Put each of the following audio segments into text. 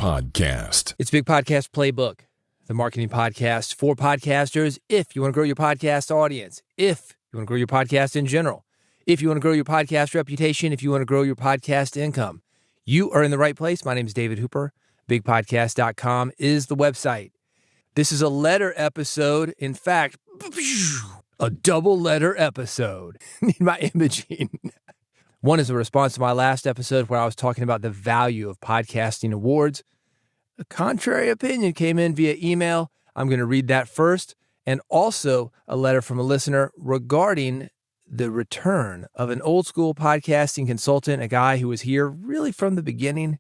Podcast. It's Big Podcast Playbook, the marketing podcast for podcasters. If you want to grow your podcast audience, if you want to grow your podcast in general, if you want to grow your podcast reputation, if you want to grow your podcast income, you are in the right place. My name is David Hooper. BigPodcast.com is the website. This is a letter episode. In fact, a double letter episode. Need my imaging. One is a response to my last episode where I was talking about the value of podcasting awards. A contrary opinion came in via email. I'm going to read that first. And also a letter from a listener regarding the return of an old school podcasting consultant, a guy who was here really from the beginning.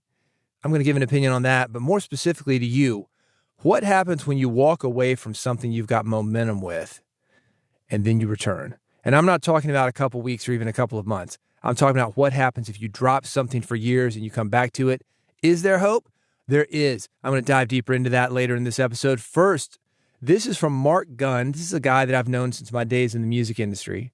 I'm going to give an opinion on that, but more specifically to you, what happens when you walk away from something you've got momentum with and then you return? And I'm not talking about a couple weeks or even a couple of months. I'm talking about what happens if you drop something for years and you come back to it. Is there hope? There is. I'm going to dive deeper into that later in this episode. First, this is from Mark Gunn. This is a guy that I've known since my days in the music industry.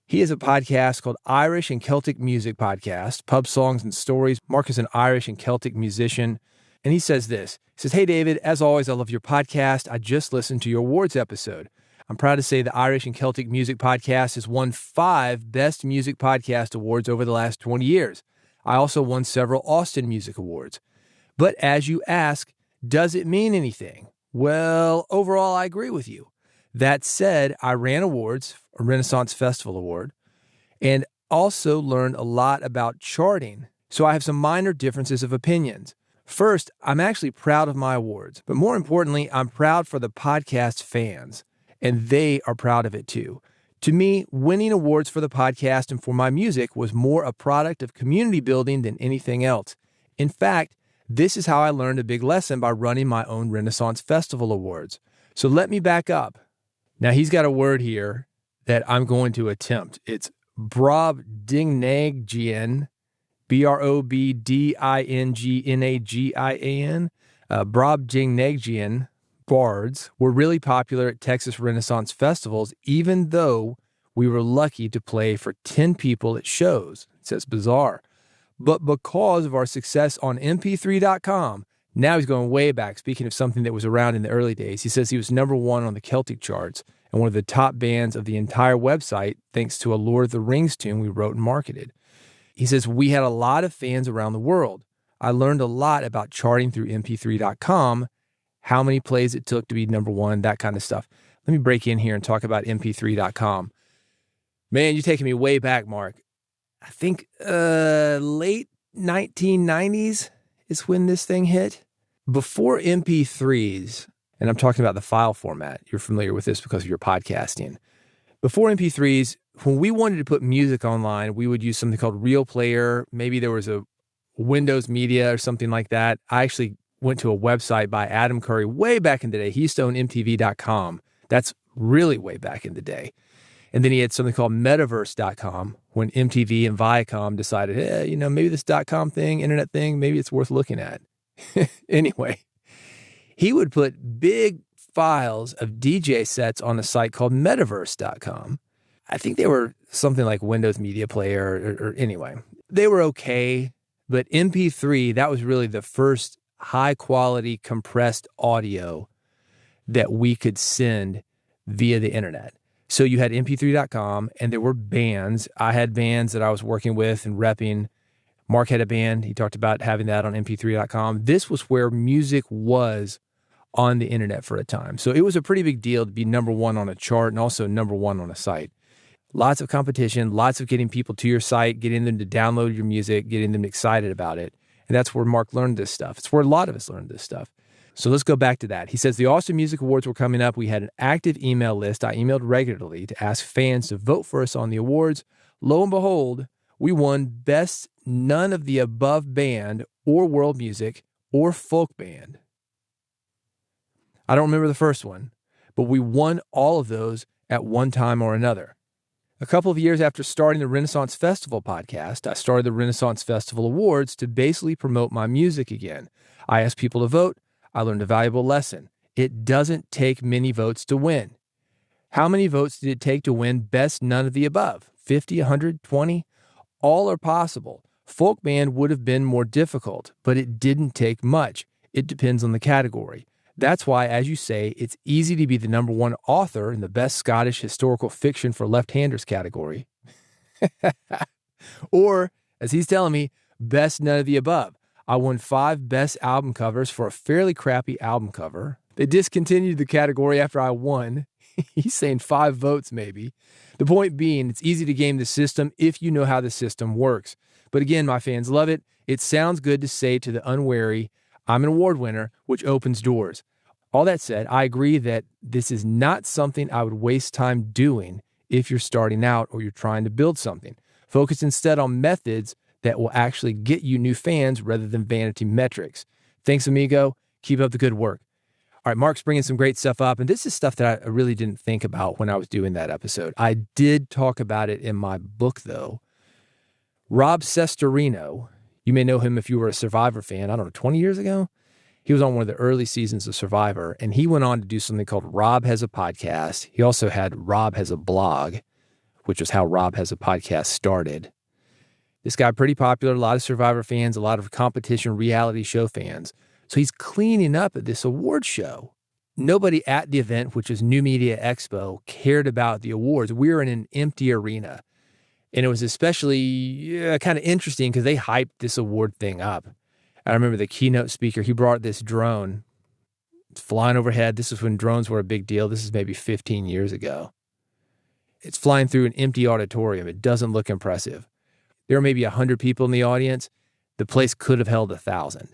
He has a podcast called Irish and Celtic Music Podcast, Pub Songs and Stories. Mark is an Irish and Celtic musician, and he says this. He says, "Hey, David, as always, I love your podcast. I just listened to your awards episode. I'm proud to say the Irish and Celtic Music Podcast has won 5 Best Music Podcast Awards over the last 20 years. I also won several Austin Music Awards. But as you ask, does it mean anything? Well, overall, I agree with you. That said, I ran awards, a Renaissance Festival Award, and also learned a lot about charting. So I have some minor differences of opinions. First, I'm actually proud of my awards, but more importantly, I'm proud for the podcast fans. And they are proud of it too. To me, winning awards for the podcast and for my music was more a product of community building than anything else. In fact, this is how I learned a big lesson by running my own Renaissance Festival Awards. So let me back up. Now he's got a word here that I'm going to attempt. It's Brobdingnagian, Brobdingnagian, Brobdingnagian. Bards were really popular at Texas Renaissance festivals, even though we were lucky to play for 10 people at shows. It says bizarre. But because of our success on mp3.com, now he's going way back. Speaking of something that was around in the early days, he says he was number 1 on the Celtic charts and one of the top bands of the entire website, thanks to a Lord of the Rings tune we wrote and marketed. He says, we had a lot of fans around the world. I learned a lot about charting through mp3.com, how many plays it took to be number 1, that kind of stuff. Let me break in here and talk about mp3.com. Man, you're taking me way back, Mark. I think late 1990s is when this thing hit. Before MP3s, and I'm talking about the file format. You're familiar with this because of your podcasting. Before MP3s, when we wanted to put music online, we would use something called Real Player. Maybe there was a Windows Media or something like that. I actually went to a website by Adam Curry way back in the day. He used to own MTV.com. That's really way back in the day. And then he had something called Metaverse.com when MTV and Viacom decided, hey, maybe this .com thing, internet thing, maybe it's worth looking at. Anyway, he would put big files of DJ sets on a site called Metaverse.com. I think they were something like Windows Media Player or anyway. They were okay, but MP3, that was really the first high-quality compressed audio that we could send via the internet. So you had mp3.com, and there were bands. I had bands that I was working with and repping. Mark had a band. He talked about having that on mp3.com. This was where music was on the internet for a time. So it was a pretty big deal to be number 1 on a chart and also number 1 on a site. Lots of competition, lots of getting people to your site, getting them to download your music, getting them excited about it. And that's where Mark learned this stuff. It's where a lot of us learned this stuff. So let's go back to that. He says, the Austin Music Awards were coming up. We had an active email list. I emailed regularly to ask fans to vote for us on the awards. Lo and behold, we won Best None of the Above Band or World Music or Folk Band. I don't remember the first one, but we won all of those at one time or another. A couple of years after starting the Renaissance Festival podcast, I started the Renaissance Festival Awards to basically promote my music again. I asked people to vote. I learned a valuable lesson. It doesn't take many votes to win. How many votes did it take to win Best None of the Above? 50, 100, 20? All are possible. Folk band would have been more difficult, but it didn't take much. It depends on the category. That's why, as you say, it's easy to be the number one author in the best Scottish historical fiction for left-handers category. Or, as he's telling me, best none of the above. I won 5 best album covers for a fairly crappy album cover. They discontinued the category after I won. He's saying 5 votes maybe. The point being, it's easy to game the system if you know how the system works. But again, my fans love it. It sounds good to say to the unwary, I'm an award winner, which opens doors. All that said, I agree that this is not something I would waste time doing if you're starting out or you're trying to build something. Focus instead on methods that will actually get you new fans rather than vanity metrics. Thanks, amigo. Keep up the good work. All right, Mark's bringing some great stuff up, and this is stuff that I really didn't think about when I was doing that episode. I did talk about it in my book, though. Rob Cesternino, you may know him if you were a Survivor fan, 20 years ago? He was on one of the early seasons of Survivor, and he went on to do something called Rob Has a Podcast. He also had Rob Has a Blog, which was how Rob Has a Podcast started. This guy, pretty popular, a lot of Survivor fans, a lot of competition reality show fans. So he's cleaning up at this award show. Nobody at the event, which was New Media Expo, cared about the awards. We were in an empty arena. And it was especially kind of interesting because they hyped this award thing up. I remember the keynote speaker, he brought this drone. It's flying overhead. This is when drones were a big deal. This is maybe 15 years ago. It's flying through an empty auditorium. It doesn't look impressive. There were maybe 100 people in the audience. The place could have held 1,000.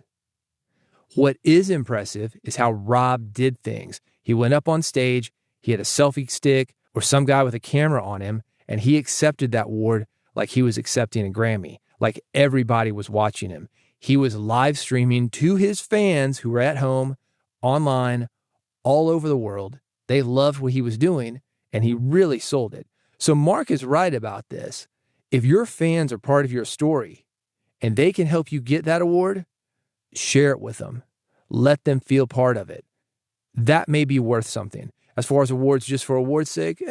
What is impressive is how Rob did things. He went up on stage, he had a selfie stick or some guy with a camera on him, and he accepted that award like he was accepting a Grammy, like everybody was watching him. He was live streaming to his fans who were at home, online, all over the world. They loved what he was doing, and he really sold it. So Mark is right about this. If your fans are part of your story and they can help you get that award, share it with them. Let them feel part of it. That may be worth something. As far as awards just for awards' sake,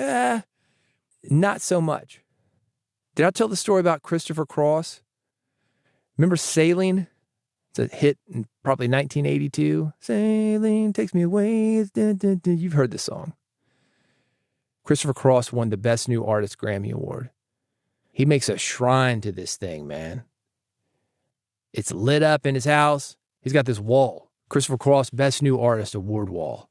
not so much. Did I tell the story about Christopher Cross? Remember Sailing? It's a hit in probably 1982. Sailing takes me away. You've heard the song. Christopher Cross won the Best New Artist Grammy Award. He makes a shrine to this thing, man. It's lit up in his house. He's got this wall. Christopher Cross Best New Artist Award wall.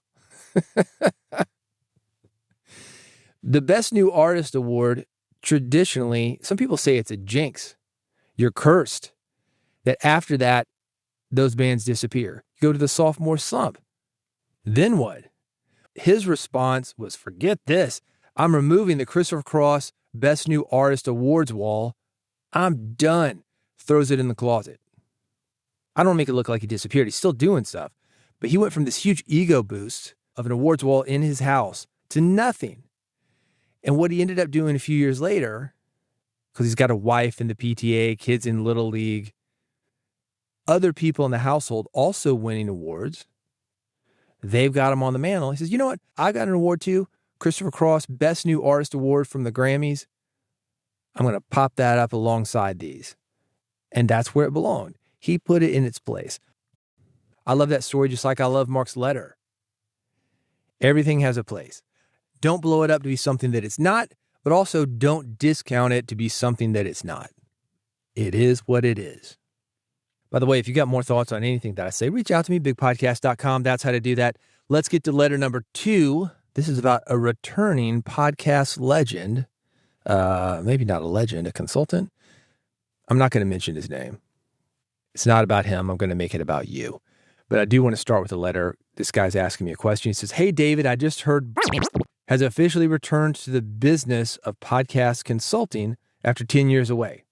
The Best New Artist Award, traditionally, some people say it's a jinx. You're cursed. That after that, those bands disappear. You go to the sophomore slump. Then what? His response was, forget this. I'm removing the Christopher Cross Best New Artist Awards wall. I'm done. Throws it in the closet. I don't make it look like he disappeared. He's still doing stuff. But he went from this huge ego boost of an awards wall in his house to nothing. And what he ended up doing a few years later, because he's got a wife in the PTA, kids in Little League, other people in the household also winning awards. They've got him on the mantle. He says, you know what? I got an award too. Christopher Cross Best New Artist Award from the Grammys. I'm going to pop that up alongside these. And that's where it belonged. He put it in its place. I love that story just like I love Mark's letter. Everything has a place. Don't blow it up to be something that it's not, but also don't discount it to be something that it's not. It is what it is. By the way, if you got more thoughts on anything that I say, reach out to me, bigpodcast.com. That's how to do that. Let's get to letter number 2. This is about a returning podcast legend. Maybe not a legend, a consultant. I'm not going to mention his name. It's not about him. I'm going to make it about you. But I do want to start with a letter. This guy's asking me a question. He says, hey, David, I just heard has officially returned to the business of podcast consulting after 10 years away.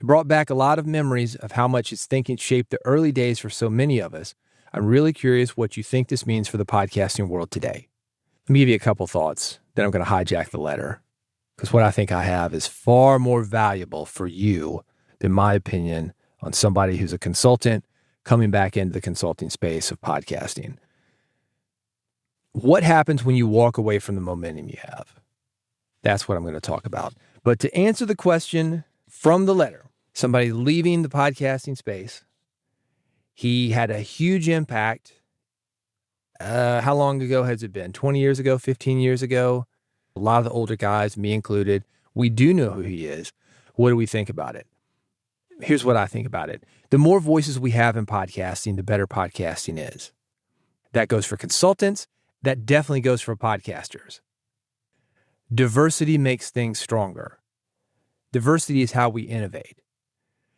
It brought back a lot of memories of how much his thinking shaped the early days for so many of us. I'm really curious what you think this means for the podcasting world today. Let me give you a couple thoughts, then I'm going to hijack the letter. Because what I think I have is far more valuable for you than my opinion on somebody who's a consultant coming back into the consulting space of podcasting. What happens when you walk away from the momentum you have? That's what I'm going to talk about. But to answer the question from the letter, somebody leaving the podcasting space. He had a huge impact. How long ago has it been? 20 years ago, 15 years ago? A lot of the older guys, me included, we do know who he is. What do we think about it? Here's what I think about it. The more voices we have in podcasting, the better podcasting is. That goes for consultants. That definitely goes for podcasters. Diversity makes things stronger. Diversity is how we innovate.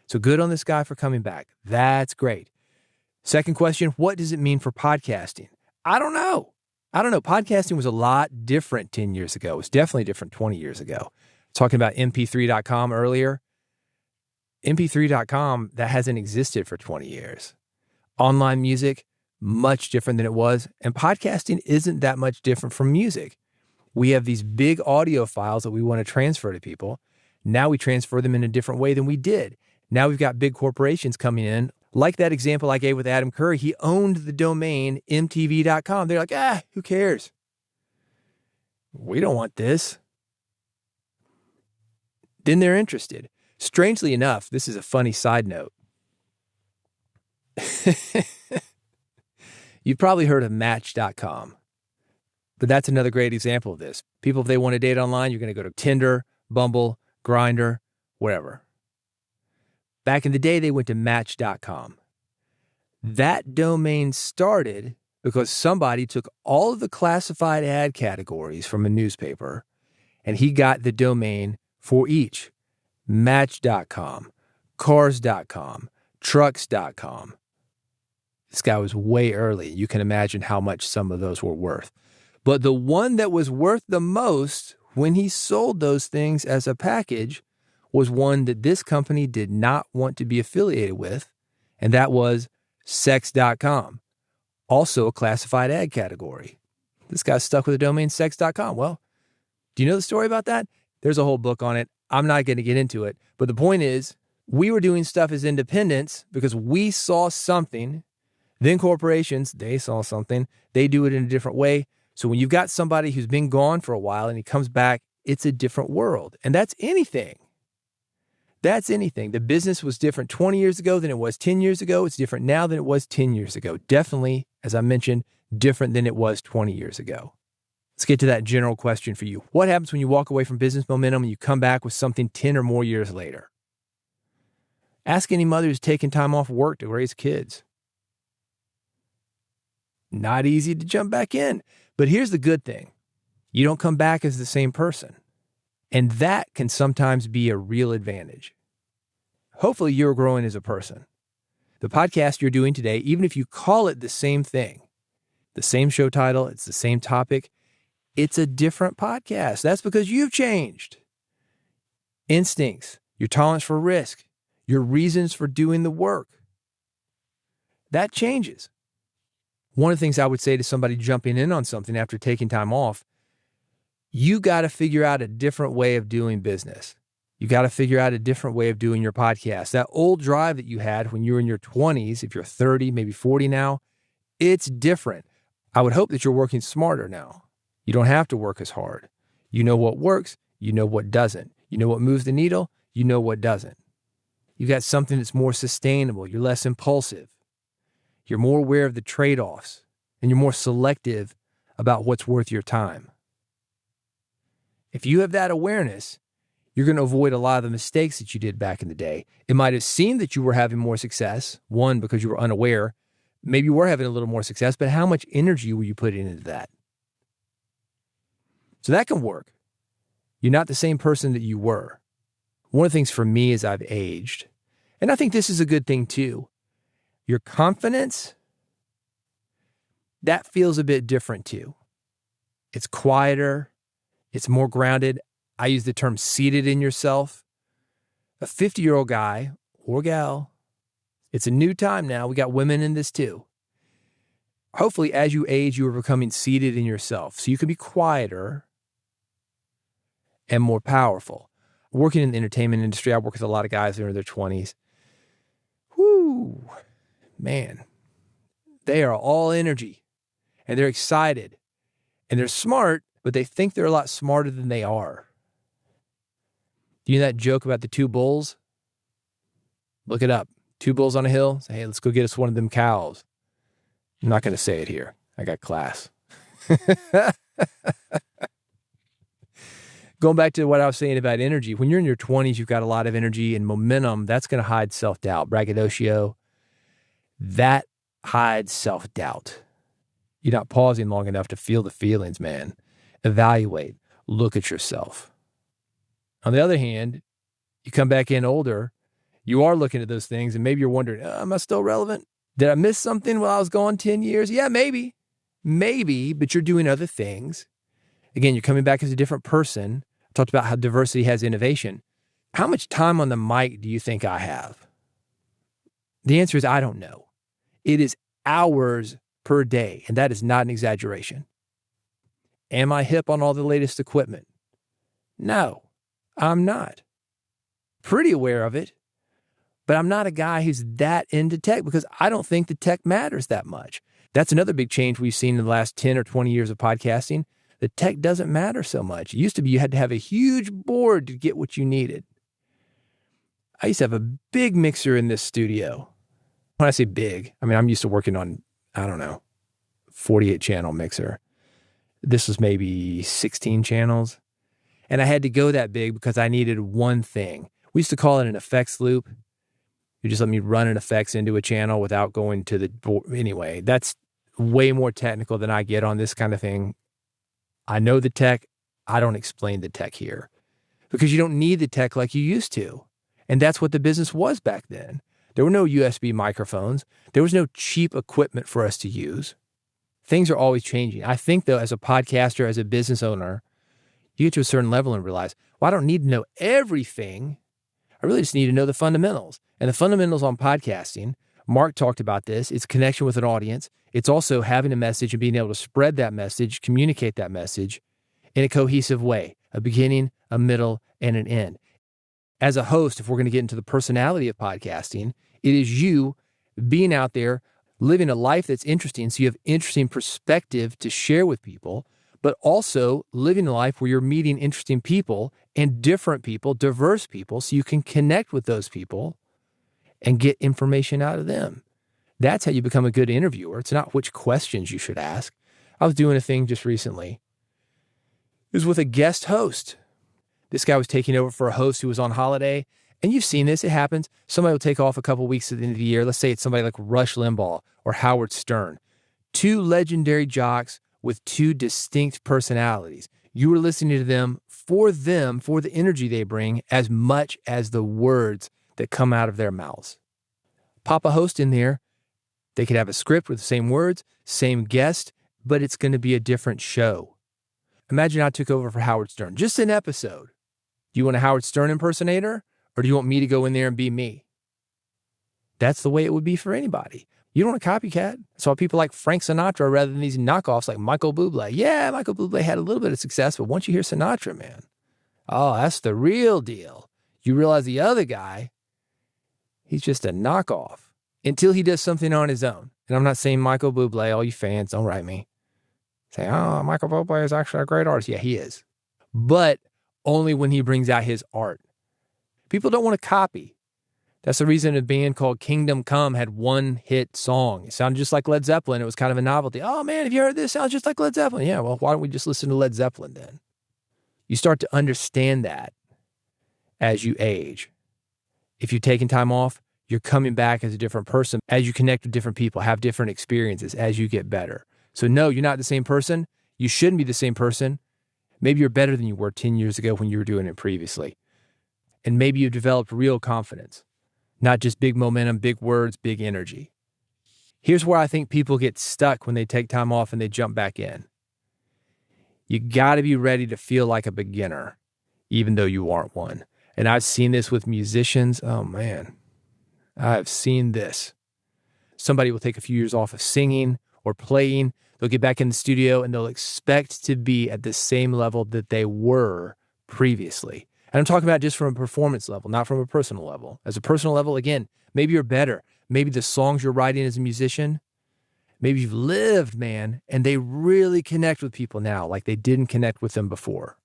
So good on this guy for coming back. That's great. Second question, what does it mean for podcasting? I don't know. Podcasting was a lot different 10 years ago. It was definitely different 20 years ago. Talking about mp3.com earlier. mp3.com, that hasn't existed for 20 years. Online music, much different than it was. And podcasting isn't that much different from music. We have these big audio files that we want to transfer to people. Now we transfer them in a different way than we did. Now we've got big corporations coming in. Like that example I gave with Adam Curry, he owned the domain mtv.com. They're like, who cares? We don't want this. Then they're interested. Strangely enough, this is a funny side note. You've probably heard of Match.com, but that's another great example of this. People, if they want to date online, you're going to go to Tinder, Bumble, Grindr, wherever. Back in the day, they went to Match.com. That domain started because somebody took all of the classified ad categories from a newspaper and he got the domain for each. Match.com, cars.com, trucks.com. This guy was way early. You can imagine how much some of those were worth. But the one that was worth the most when he sold those things as a package was one that this company did not want to be affiliated with, and that was sex.com, also a classified ad category. This guy's stuck with the domain sex.com. Well, do you know the story about that? There's a whole book on it. I'm not going to get into it, but the point is, we were doing stuff as independents because we saw something. Then corporations, they saw something. They do it in a different way. So when you've got somebody who's been gone for a while and he comes back, it's a different world. And that's anything. That's anything. The business was different 20 years ago than it was 10 years ago. It's different now than it was 10 years ago. Definitely, as I mentioned, different than it was 20 years ago. Let's get to that general question for you. What happens when you walk away from business momentum and you come back with something 10 or more years later? Ask any mother who's taken time off work to raise kids. Not easy to jump back in. But here's the good thing. You don't come back as the same person. And that can sometimes be a real advantage. Hopefully you're growing as a person. The podcast you're doing today, even if you call it the same thing, the same show title, it's the same topic, it's a different podcast. That's because you've changed. Instincts, your tolerance for risk, your reasons for doing the work, that changes. One of the things I would say to somebody jumping in on something after taking time off, you got to figure out a different way of doing business. You got to figure out a different way of doing your podcast. That old drive that you had when you were in your 20s, if you're 30, maybe 40 now, it's different. I would hope that you're working smarter now. You don't have to work as hard. You know what works. You know what doesn't. You know what moves the needle. You know what doesn't. You got something that's more sustainable. You're less impulsive. You're more aware of the trade-offs, and you're more selective about what's worth your time. If you have that awareness, you're going to avoid a lot of the mistakes that you did back in the day. It might have seemed that you were having more success, one, because you were unaware. Maybe you were having a little more success, but how much energy were you putting into that? So that can work. You're not the same person that you were. One of the things for me as I've aged, and I think this is a good thing too, your confidence, that feels a bit different too. It's quieter. It's more grounded. I use the term seated in yourself. A 50-year-old guy or gal, it's a new time now. We got women in this too. Hopefully, as you age, you are becoming seated in yourself. So you can be quieter and more powerful. Working in the entertainment industry, I work with a lot of guys that are in their 20s. Whoo, man, they are all energy and they're excited and they're smart, but they think they're a lot smarter than they are. You know that joke about the two bulls? Look it up. Two bulls on a hill. Say, hey, let's go get us one of them cows. I'm not going to say it here. I got class. Going back to what I was saying about energy, when you're in your 20s, you've got a lot of energy and momentum. That's going to hide self-doubt. Braggadocio, that hides self-doubt. You're not pausing long enough to feel the feelings, man. Evaluate. Look at yourself. On the other hand, you come back in older, you are looking at those things, and maybe you're wondering, am I still relevant? Did I miss something while I was gone 10 years? Yeah, maybe. Maybe, but you're doing other things. Again, you're coming back as a different person. I talked about how diversity has innovation. How much time on the mic do you think I have? The answer is, I don't know. It is hours per day, and that is not an exaggeration. Am I hip on all the latest equipment? No, I'm not. Pretty aware of it, but I'm not a guy who's that into tech because I don't think the tech matters that much. That's another big change we've seen in the last 10 or 20 years of podcasting. The tech doesn't matter so much. It used to be you had to have a huge board to get what you needed. I used to have a big mixer in this studio. When I say big, I mean, I'm used to working on, 48 channel mixer. This was maybe 16 channels. And I had to go that big because I needed one thing. We used to call it an effects loop. You just let me run an effects into a channel without going to the board. Anyway, that's way more technical than I get on this kind of thing. I know the tech. I don't explain the tech here because you don't need the tech like you used to. And that's what the business was back then. There were no USB microphones. There was no cheap equipment for us to use. Things are always changing. I think, though, as a podcaster, as a business owner, you get to a certain level and realize, well, I don't need to know everything. I really just need to know the fundamentals. And the fundamentals on podcasting, Mark talked about this, it's connection with an audience. It's also having a message and being able to spread that message, communicate that message in a cohesive way, a beginning, a middle, and an end. As a host, if we're going to get into the personality of podcasting, it is you being out there, living a life that's interesting so you have interesting perspective to share with people, but also living a life where you're meeting interesting people and different people, diverse people, so you can connect with those people and get information out of them. That's how you become a good interviewer. It's not which questions you should ask. I was doing a thing just recently. It was with a guest host. This guy was taking over for a host who was on holiday. And you've seen this, it happens. Somebody will take off a couple weeks at the end of the year. Let's say it's somebody like Rush Limbaugh or Howard Stern. Two legendary jocks with two distinct personalities. You are listening to them, for the energy they bring, as much as the words that come out of their mouths. Pop a host in there. They could have a script with the same words, same guest, but it's going to be a different show. Imagine I took over for Howard Stern. Just an episode. Do you want a Howard Stern impersonator? Or do you want me to go in there and be me? That's the way it would be for anybody. You don't want a copycat. That's why people like Frank Sinatra rather than these knockoffs like Michael Bublé. Yeah, Michael Bublé had a little bit of success, but once you hear Sinatra, man, oh, that's the real deal. You realize the other guy, he's just a knockoff until he does something on his own. And I'm not saying Michael Bublé, all you fans, don't write me. Say, oh, Michael Bublé is actually a great artist. Yeah, he is. But only when he brings out his art. People don't want to copy. That's the reason a band called Kingdom Come had one hit song. It sounded just like Led Zeppelin. It was kind of a novelty. Oh, man, have you heard this? It sounds just like Led Zeppelin. Yeah, well, why don't we just listen to Led Zeppelin then? You start to understand that as you age. If you're taking time off, you're coming back as a different person. As you connect with different people, have different experiences, as you get better. So no, you're not the same person. You shouldn't be the same person. Maybe you're better than you were 10 years ago when you were doing it previously. And maybe you've developed real confidence, not just big momentum, big words, big energy. Here's where I think people get stuck when they take time off and they jump back in. You got to be ready to feel like a beginner, even though you aren't one. And I've seen this with musicians. Oh, man, I've seen this. Somebody will take a few years off of singing or playing. They'll get back in the studio and they'll expect to be at the same level that they were previously. And I'm talking about just from a performance level, not from a personal level. As a personal level, again, maybe you're better. Maybe the songs you're writing as a musician, maybe you've lived, man, and they really connect with people now like they didn't connect with them before.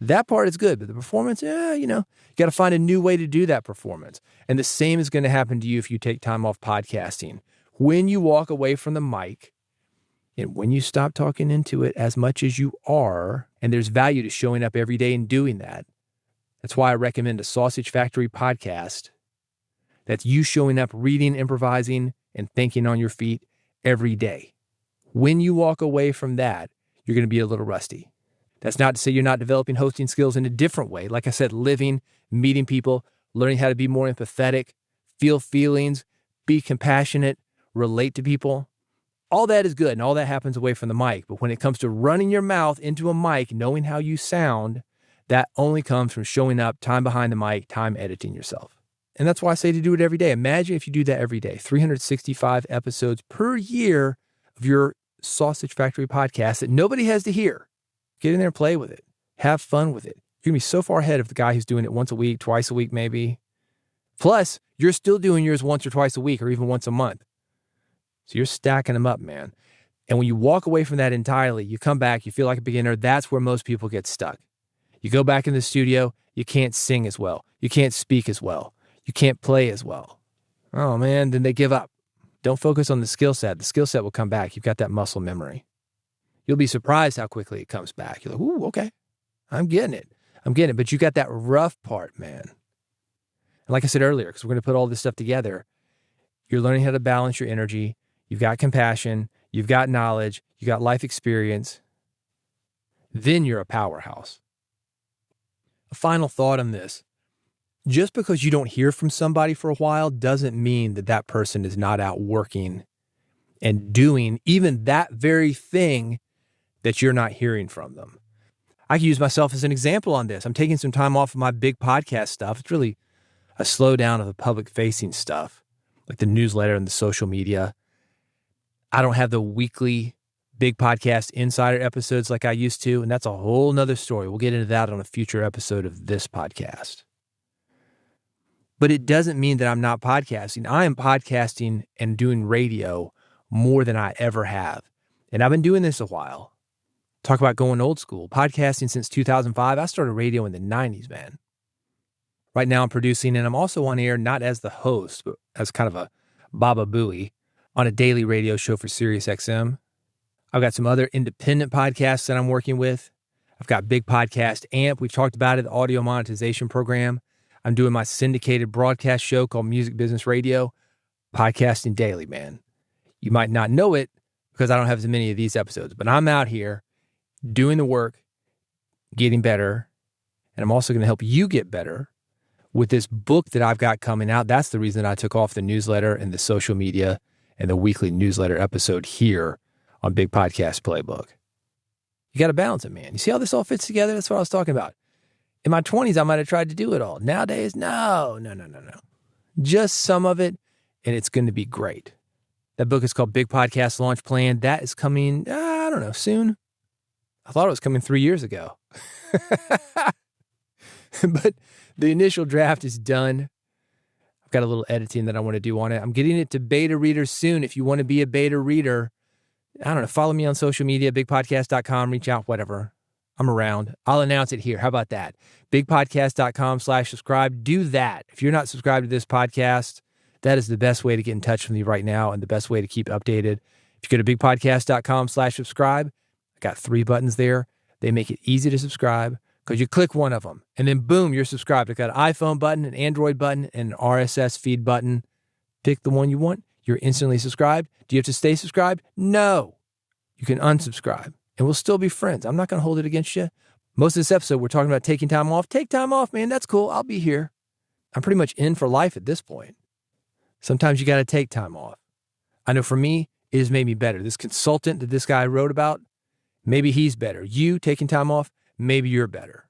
That part is good, but the performance, you got to find a new way to do that performance. And the same is going to happen to you if you take time off podcasting. When you walk away from the mic and when you stop talking into it as much as you are, and there's value to showing up every day and doing that. That's why I recommend a Sausage Factory podcast. That's you showing up, reading, improvising, and thinking on your feet every day. When you walk away from that, you're going to be a little rusty. That's not to say you're not developing hosting skills in a different way. Like I said, living, meeting people, learning how to be more empathetic, feel feelings, be compassionate, relate to people. All that is good, and all that happens away from the mic. But when it comes to running your mouth into a mic, knowing how you sound, that only comes from showing up, time behind the mic, time editing yourself. And that's why I say to do it every day. Imagine if you do that every day, 365 episodes per year of your Sausage Factory podcast that nobody has to hear. Get in there and play with it. Have fun with it. You're going to be so far ahead of the guy who's doing it once a week, twice a week maybe. Plus, you're still doing yours once or twice a week or even once a month. So you're stacking them up, man. And when you walk away from that entirely, you come back, you feel like a beginner. That's where most people get stuck. You go back in the studio, you can't sing as well. You can't speak as well. You can't play as well. Oh, man, then they give up. Don't focus on the skill set. The skill set will come back. You've got that muscle memory. You'll be surprised how quickly it comes back. You're like, ooh, okay, I'm getting it. But you got that rough part, man. And like I said earlier, because we're going to put all this stuff together, you're learning how to balance your energy. You've got compassion. You've got knowledge. You got life experience. Then you're a powerhouse. A final thought on this. Just because you don't hear from somebody for a while doesn't mean that that person is not out working and doing even that very thing that you're not hearing from them. I can use myself as an example on this. I'm taking some time off of my big podcast stuff. It's really a slowdown of the public-facing stuff, like the newsletter and the social media. I don't have the weekly Big Podcast Insider episodes like I used to, and that's a whole nother story. We'll get into that on a future episode of this podcast. But it doesn't mean that I'm not podcasting. I am podcasting and doing radio more than I ever have. And I've been doing this a while. Talk about going old school. Podcasting since 2005. I started radio in the 90s, man. Right now I'm producing, and I'm also on air, not as the host, but as kind of a Baba Booey on a daily radio show for Sirius XM. I've got some other independent podcasts that I'm working with. I've got Big Podcast AMP. We've talked about it, the audio monetization program. I'm doing my syndicated broadcast show called Music Business Radio. Podcasting daily, man. You might not know it because I don't have as many of these episodes, but I'm out here doing the work, getting better, and I'm also going to help you get better with this book that I've got coming out. That's the reason I took off the newsletter and the social media and the weekly newsletter episode here on Big Podcast Playbook. You got to balance it, man. You see how this all fits together? That's what I was talking about. In my 20s, I might have tried to do it all. Nowadays, no. Just some of it, and it's going to be great. That book is called Big Podcast Launch Plan. That is coming, soon. I thought it was coming 3 years ago. But the initial draft is done. I've got a little editing that I want to do on it. I'm getting it to beta readers soon. If you want to be a beta reader, follow me on social media, bigpodcast.com, reach out, whatever. I'm around. I'll announce it here. How about that? bigpodcast.com/subscribe. Do that. If you're not subscribed to this podcast, that is the best way to get in touch with me right now and the best way to keep updated. If you go to bigpodcast.com/subscribe, I got 3 buttons there. They make it easy to subscribe because you click one of them and then boom, you're subscribed. I've got an iPhone button, an Android button, and an RSS feed button. Pick the one you want. You're instantly subscribed. Do you have to stay subscribed? No. You can unsubscribe and we'll still be friends. I'm not going to hold it against you. Most of this episode, we're talking about taking time off. Take time off, man. That's cool. I'll be here. I'm pretty much in for life at this point. Sometimes you got to take time off. I know for me, it has made me better. This consultant that this guy wrote about, maybe he's better. You taking time off, maybe you're better.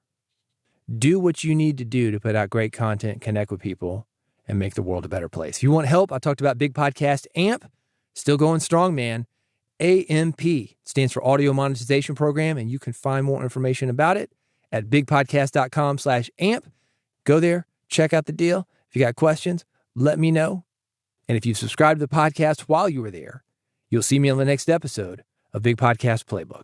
Do what you need to do to put out great content, connect with people, and make the world a better place. If you want help, I talked about Big Podcast AMP. Still going strong, man. AMP stands for Audio Monetization Program, and you can find more information about it at bigpodcast.com/AMP. Go there, check out the deal. If you got questions, let me know. And if you subscribe to the podcast while you were there, you'll see me on the next episode of Big Podcast Playbook.